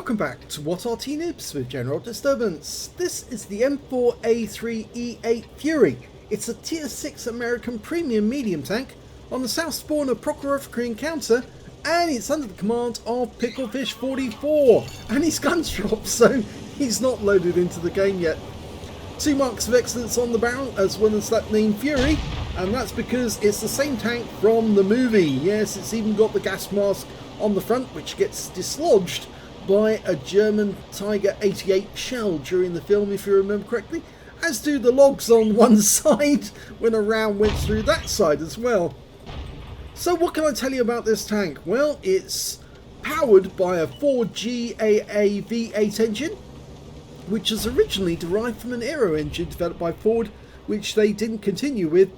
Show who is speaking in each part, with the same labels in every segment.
Speaker 1: Welcome back to What Are Noobs with General Disturbance. This is the M4A3E8 Fury. It's a tier 6 American premium medium tank on the south spawn of Prokhorovka Encounter, and it's under the command of Picklefish44, and his gun's dropped, so he's not loaded into the game yet. 2 marks of excellence on the barrel, as well as that name Fury, and that's because it's the same tank from the movie. Yes, it's even got the gas mask on the front, which gets dislodged by a German Tiger 88 shell during the film, if you remember correctly, as do the logs on one side when a round went through that side as well. So what can I tell you about this tank? Well, it's powered by a Ford GAA V8 engine, which is originally derived from an Aero engine developed by Ford, which they didn't continue with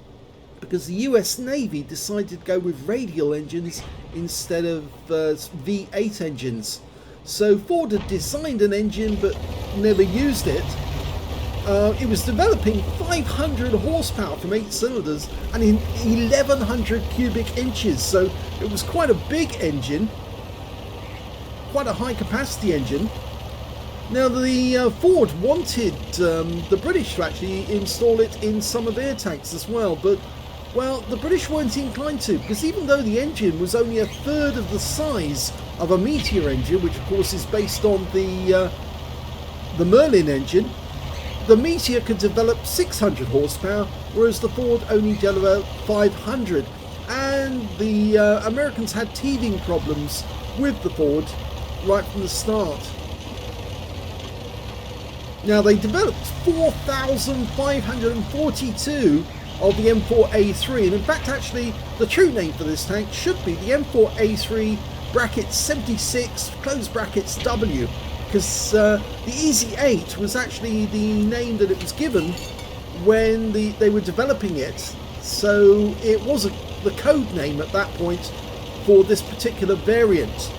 Speaker 1: because the US Navy decided to go with radial engines instead of V8 engines. So Ford had designed an engine but never used it. It was developing 500 horsepower from 8 cylinders and in 1100 cubic inches, so it was quite a big engine, quite a high capacity engine. Now the Ford wanted the British to actually install it in some of their tanks as well, but well, the British weren't inclined to, because even though the engine was only a third of the size of a Meteor engine, which of course is based on the Merlin engine, the Meteor could develop 600 horsepower, whereas the Ford only developed 500. And the Americans had teething problems with the Ford right from the start. Now they developed 4,542 of the M4A3, and in fact actually the true name for this tank should be the M4A3 brackets 76 close brackets W, because the Easy 8 was actually the name that it was given when they were developing it, so it wasn't the code name at that point for this particular variant.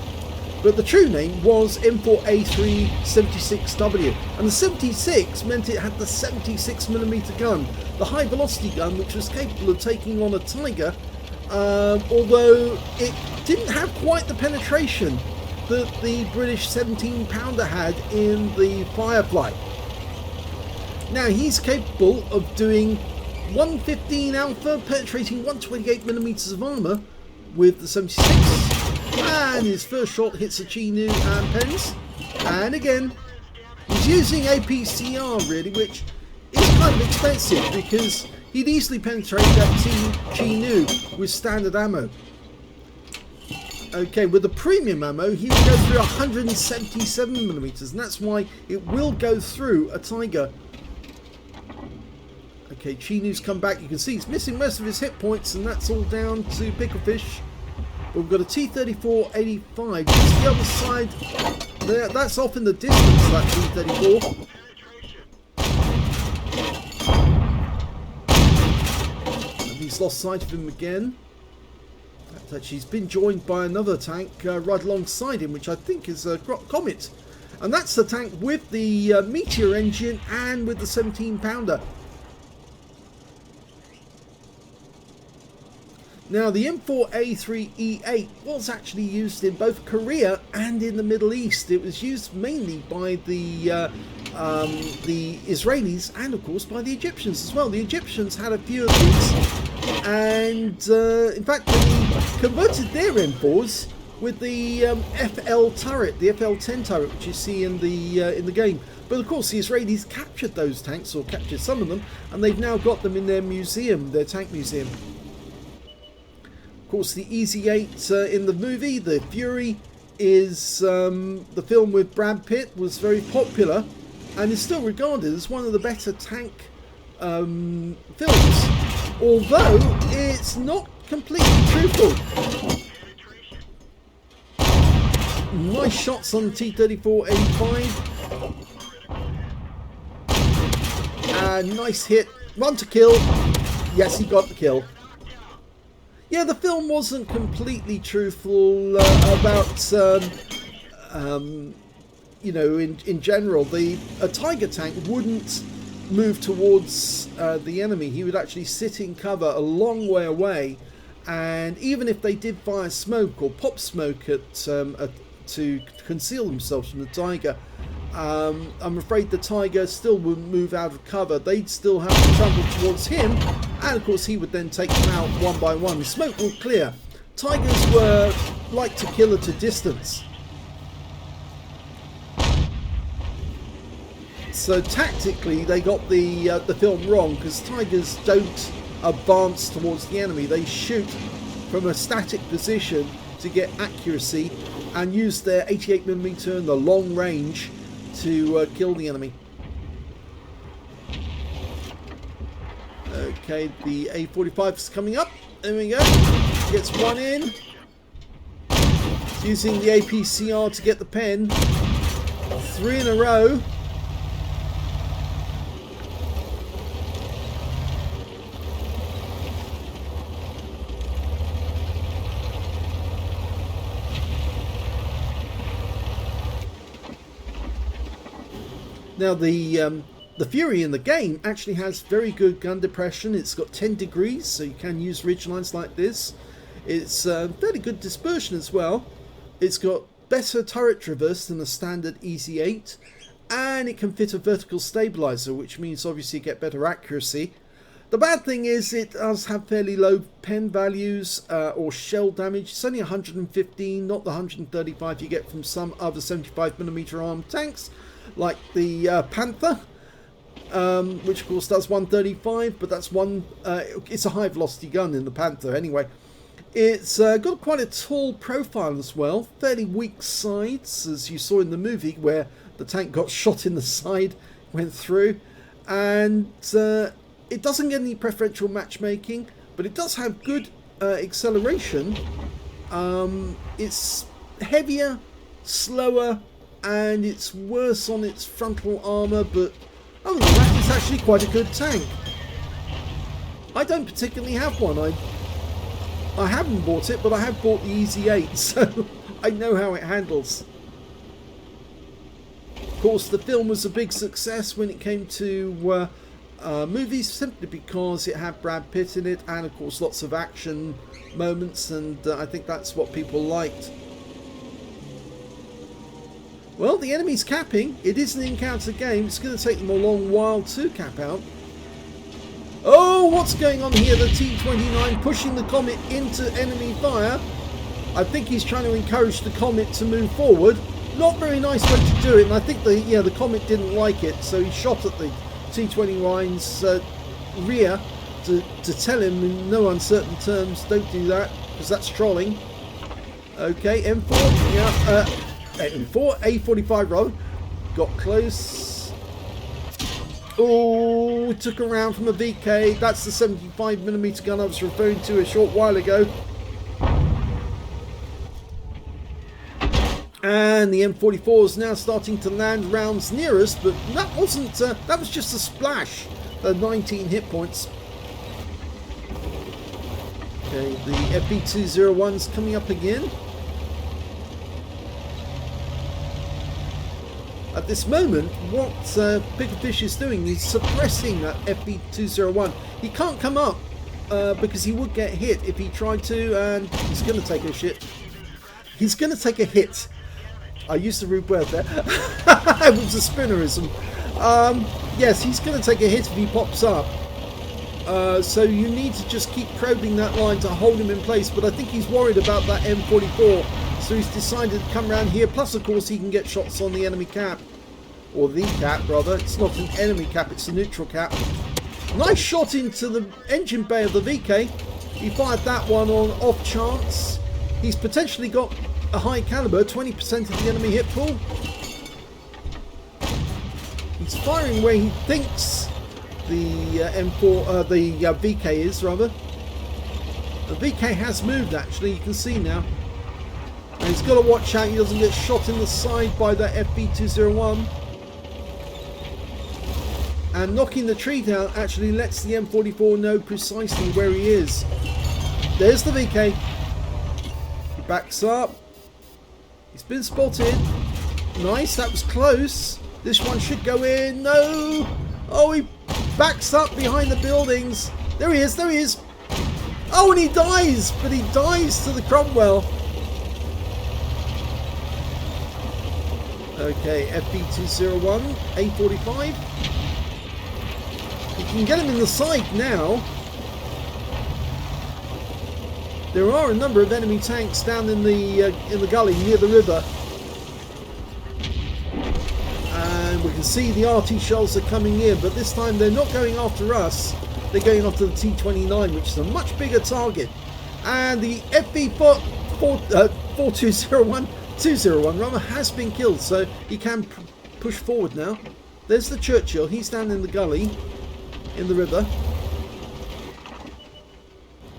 Speaker 1: But the true name was M4A3 76W, and the 76 meant it had the 76mm gun, the high velocity gun which was capable of taking on a Tiger, although it didn't have quite the penetration that the British 17-pounder had in the Firefly. Now he's capable of doing 115 alpha, penetrating 128mm of armour with the 76. And his first shot hits a Chinu and pens. And again, he's using APCR really, which is kind of expensive because he'd easily penetrate that Chinu with standard ammo. Okay, with the premium ammo, he will go through 177mm, and that's why it will go through a Tiger. Okay, Chinu's come back. You can see he's missing most of his hit points, and that's all down to Picklefish. We've got a T-34-85 just the other side there. That's off in the distance, that T-34. And he's lost sight of him again. Actually, he's been joined by another tank right alongside him, which I think is a Comet. And that's the tank with the Meteor engine and with the 17-pounder. Now the M4A3E8 was actually used in both Korea and in the Middle East. It was used mainly by the Israelis and of course by the Egyptians as well. The Egyptians had a few of these, and in fact they converted their M4s with the FL turret, the FL10 turret, which you see in the game. But of course the Israelis captured those tanks, or captured some of them, and they've now got them in their museum, their tank museum. Of course, the Easy 8 in the movie, the Fury, is the film with Brad Pitt, was very popular and is still regarded as one of the better tank films, although it's not completely truthful. Nice shots on the T-34-85. Nice hit. Run to kill. Yes, he got the kill. Yeah, the film wasn't completely truthful about, you know, in general. A Tiger tank wouldn't move towards the enemy. He would actually sit in cover a long way away, and even if they did fire smoke or pop smoke at to conceal themselves from the Tiger. I'm afraid the Tiger still wouldn't move out of cover. They'd still have to travel towards him, and of course he would then take them out one by one. The smoke will clear. Tigers were like to kill at a distance. So tactically they got the film wrong, because Tigers don't advance towards the enemy. They shoot from a static position to get accuracy and use their 88mm and the long range to kill the enemy. Okay, the A45 is coming up. There we go. Gets one in. Using the APCR to get the pen. 3 in a row. Now the Fury in the game actually has very good gun depression. It's got 10 degrees, so you can use ridgelines like this. It's fairly good dispersion as well. It's got better turret traverse than a standard Easy 8, and it can fit a vertical stabilizer, which means obviously you get better accuracy. The bad thing is it does have fairly low pen values or shell damage. It's only 115, not the 135 you get from some other 75mm armed tanks, like the Panther, which of course does 135, but that's it's a high velocity gun in the Panther anyway. It's got quite a tall profile as well, fairly weak sides, as you saw in the movie where the tank got shot in the side, went through, and it doesn't get any preferential matchmaking, but it does have good acceleration. It's heavier, slower, and it's worse on its frontal armour, but other than that, it's actually quite a good tank. I don't particularly have one. I haven't bought it, but I have bought the Easy 8, so I know how it handles. Of course, the film was a big success when it came to movies, simply because it had Brad Pitt in it, and of course lots of action moments, and I think that's what people liked. Well, the enemy's capping. It is an encounter game. It's going to take them a long while to cap out. Oh, what's going on here? The T-29 pushing the Comet into enemy fire. I think he's trying to encourage the Comet to move forward. Not very nice way to do it, and I think the Comet didn't like it, so he shot at the T-29's rear to tell him in no uncertain terms, don't do that, because that's trolling. Okay, M4, yeah, M4A3E8 Fury, got close. Oh, took a round from a VK. That's the 75mm gun I was referring to a short while ago. And the M44 is now starting to land rounds near us, but that wasn't. That was just a splash. 19 hit points. Okay, the FB201's coming up again. At this moment, what Picklefish is doing is suppressing that FB201. He can't come up because he would get hit if he tried to, and he's going to take a shit. He's going to take a hit. I used the rude word there. It was a spinnerism. Yes, he's going to take a hit if he pops up. So you need to just keep probing that line to hold him in place, but I think he's worried about that M44. So he's decided to come around here, plus of course he can get shots on the enemy cap. Or the cap, rather. It's not an enemy cap, it's a neutral cap. Nice shot into the engine bay of the VK. He fired that one on off chance. He's potentially got a high caliber, 20% of the enemy hit pool. He's firing where he thinks the VK is, rather. The VK has moved, actually, you can see now. And he's got to watch out he doesn't get shot in the side by that FB201. And knocking the tree down actually lets the M44 know precisely where he is. There's the VK. He backs up. He's been spotted. Nice, that was close. This one should go in. No! Oh, he backs up behind the buildings. There he is, there he is. Oh, and he dies, but he dies to the Cromwell. Okay, FB201, A45. You can get him in the side now. There are a number of enemy tanks down in the gully near the river. And we can see the Arty shells are coming in, but this time they're not going after us. They're going after the T-29, which is a much bigger target. And the FB4201 rather has been killed, so he can push forward now. There's the Churchill. He's down in the gully in the river.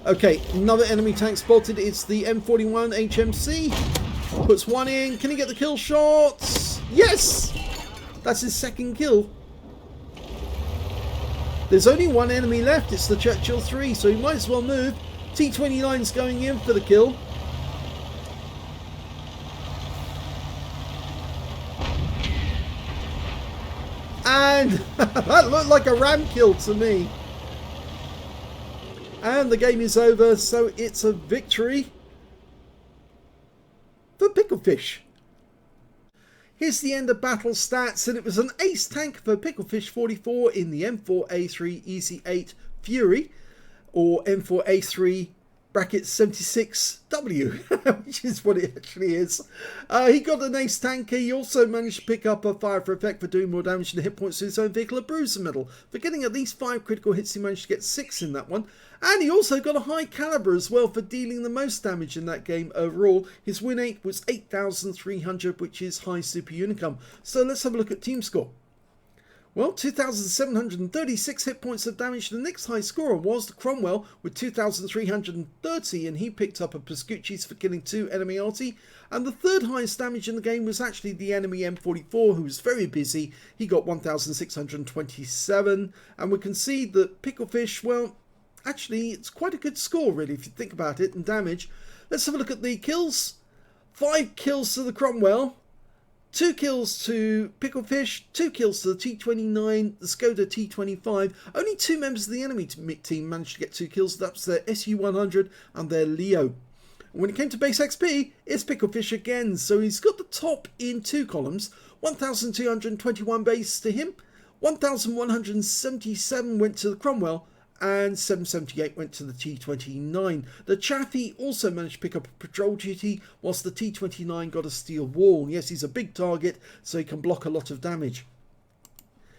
Speaker 1: Okay, another enemy tank spotted. It's the M41 HMC. Puts one in. Can he get the kill shots? Yes! That's his second kill. There's only one enemy left. It's the Churchill 3, so he might as well move. T-29's going in for the kill. And that looked like a ram kill to me. And the game is over, so it's a victory for Picklefish. Here's the end of battle stats, and it was an ace tank for Picklefish44 in the M4A3E8 Fury, or M4A3 76W, which is what it actually is. He got an ace tank. He also managed to pick up a fire for effect for doing more damage to hit points to his own vehicle, a bruiser medal. For getting at least 5 critical hits, he managed to get 6 in that one. And he also got a high caliber as well for dealing the most damage in that game overall. His win rate was 8,300, which is high super unicum. So let's have a look at team score. Well, 2,736 hit points of damage. The next high scorer was the Cromwell with 2,330, and he picked up a Pascucci's for killing 2 enemy Arty. And the third highest damage in the game was actually the enemy M44, who was very busy. He got 1,627, and we can see that Picklefish, well, actually it's quite a good score really if you think about it, and damage. Let's have a look at the kills. 5 kills to the Cromwell. 2 kills to Picklefish, 2 kills to the T-29, the Skoda T-25. Only 2 members of the enemy team managed to get 2 kills. That's their SU-100 and their Leo. When it came to base XP, it's Picklefish again. So he's got the top in 2 columns. 1,221 base to him. 1,177 went to the Cromwell. And 778 went to the T-29. The Chaffee also managed to pick up a patrol duty, whilst the T-29 got a steel wall. Yes, he's a big target, so he can block a lot of damage.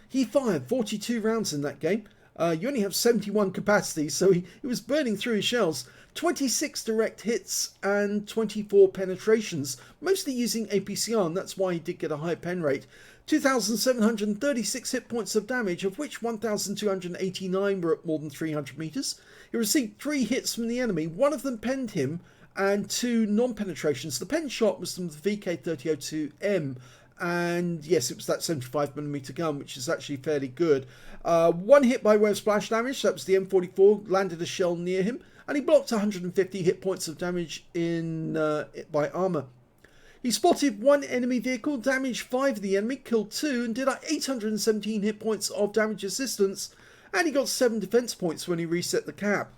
Speaker 1: He fired 42 rounds in that game. You only have 71 capacity, so he was burning through his shells. 26 direct hits and 24 penetrations, mostly using APCR, and that's why he did get a high pen rate. 2,736 hit points of damage, of which 1,289 were at more than 300 meters. He received 3 hits from the enemy. 1 of them penned him, and 2 non-penetrations. The pen shot was from the VK3002M, and yes, it was that 75mm gun, which is actually fairly good. 1 hit by way of splash damage. That was the M44, landed a shell near him, and he blocked 150 hit points of damage in by armor. He spotted 1 enemy vehicle, damaged 5 of the enemy, killed 2, and did 817 hit points of damage assistance, and he got 7 defense points when he reset the cap.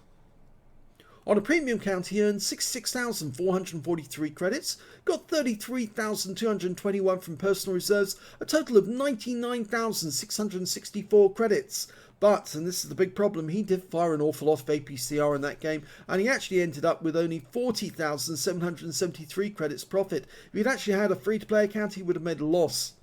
Speaker 1: On a premium count, he earned 66,443 credits, got 33,221 from personal reserves, a total of 99,664 credits. But, and this is the big problem, he did fire an awful lot of APCR in that game, and he actually ended up with only 40,773 credits profit. If he'd actually had a free-to-play account, he would have made a loss.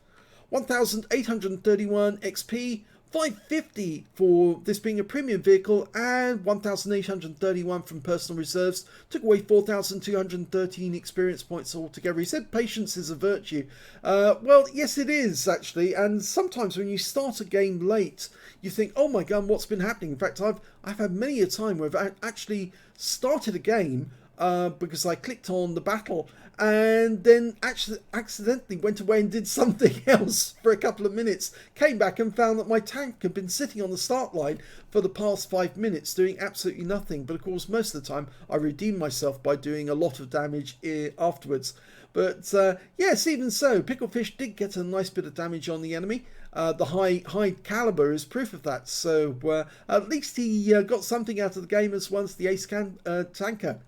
Speaker 1: 1,831 XP, 550 for this being a premium vehicle, and 1,831 from personal reserves. Took away 4,213 experience points altogether. He said patience is a virtue. Well, yes it is actually, and sometimes when you start a game late, you think, oh my god, what's been happening? In fact, I've had many a time where I've actually started a game because I clicked on the battle and then actually accidentally went away and did something else for a couple of minutes, came back and found that my tank had been sitting on the start line for the past 5 minutes doing absolutely nothing. But of course, most of the time I redeemed myself by doing a lot of damage afterwards. But yes, even so, Picklefish did get a nice bit of damage on the enemy. The high caliber is proof of that. So at least he got something out of the game as once the ace tanker.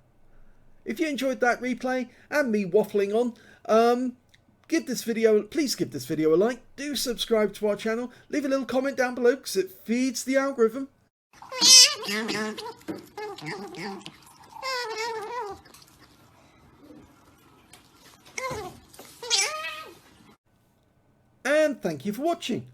Speaker 1: If you enjoyed that replay and me waffling on, Please give this video a like, do subscribe to our channel, leave a little comment down below because it feeds the algorithm. And thank you for watching.